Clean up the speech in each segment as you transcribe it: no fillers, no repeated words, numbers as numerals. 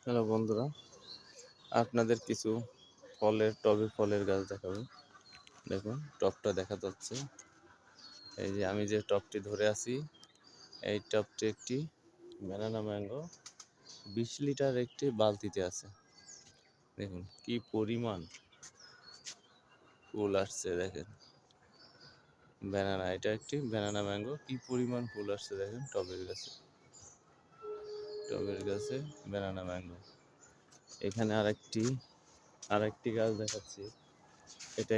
Hello বন্ধুরা, আপনাদের কিছু ফলের গাছ দেখাবো। দেখুন টবটা দেখা যাচ্ছে। এই যে আমি যে টবটি ধরে আছি, এই টবটি একটি ব্যানানা ম্যাঙ্গো 20 লিটার একটি বালতিতে আছে। দেখুন কি পরিমাণ ফুল আসছে, দেখেন এটা একটি ব্যানানা ম্যাঙ্গো, কি পরিমাণ ফুল আসছে দেখেন টবের গাছে ব্যানানা ম্যাঙ্গো। এখানে আরেকটি গাছ দেখাচ্ছি। এটা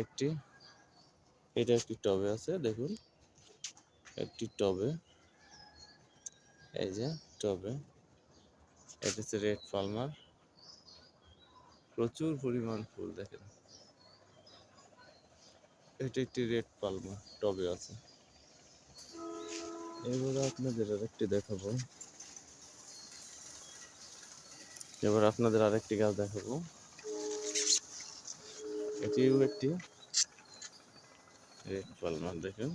একটি টবে আছে, দেখুন একটি টবে, এই যে টবে, এটা হচ্ছে রেড পালমার, প্রচুর পরিমাণ ফুল দেখেন। এটা একটি রেড পালমার টবে আছে। এবার আপনাদের আরেকটি গাছ দেখাবো। এটিও একটি রেড পালমার, দেখেন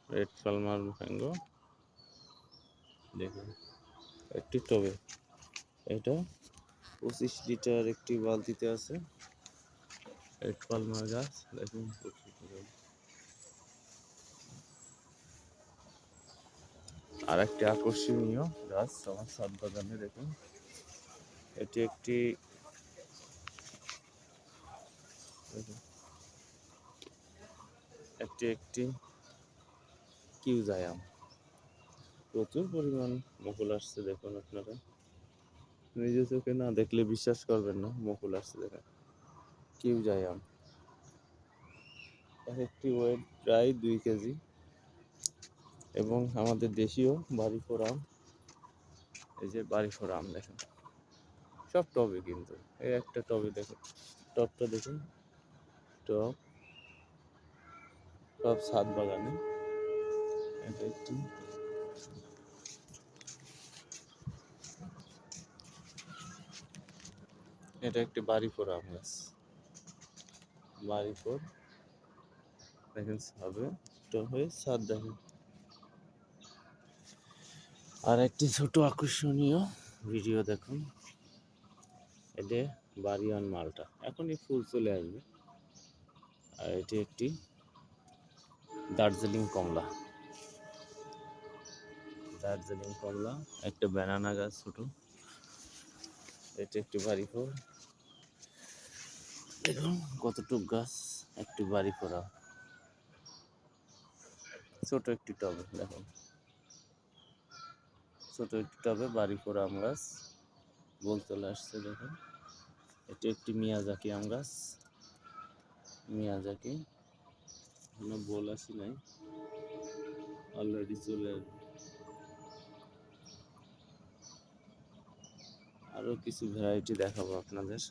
রেড পালমার ম্যাঙ্গো, দেখুন একটি টবে। এটা 25 লিটার একটি বালতিতে আছে। রেড পালমার গাছ দেখুন, আর একটি আকর্ষণীয় গাছ আমার ছাদ বাগানে, দেখুন এটি একটি কিউজায়াম, প্রচুর পরিমাণ মুকুল আসছে। দেখুন আপনারা নিজে চোখে না দেখলে বিশ্বাস করবেন না, মুকুল আসছে দেখেন। কিউজায়াম এক একটি ওয়েট প্রায় 2 কেজি, এবং আমাদের দেশীয় বাড়িফোর আম, এই যে বাড়িফোর আম দেখেন, সব টবে, কিন্তু এই একটা টবে দেখুন, টবটা দেখুন, টব সব ছাদ বাগানে। এটা একটি বাড়িফোর আম গাছ, বাড়িফোর দেখেন ছাদে, টবে ছাদ দেখেন। আর একটি ছোট আকর্ষণীয় ভিডিও দেখুন, এটা বাড়িয়ান মালটা, এখনই ফুল চলে আসবে। আর এটি একটি দার্জিলিং কমলা, একটা ব্যানানা গাছ ছোট। এটি একটি বাড়িফোর, দেখুন কতটুক গাছ, একটি বাড়িফোর আম, ছোট একটি টবে, দেখুন ছোট একটি টবে বাড়িফোর আম গাছ, বল চলে আসছে দেখুন। এটি একটি মিয়াজাকি আম গাছ, এখনো বল আসি নাই, অলরেডি চলে আসবে। আরো কিছু ভ্যারাইটি দেখাবো আপনাদের।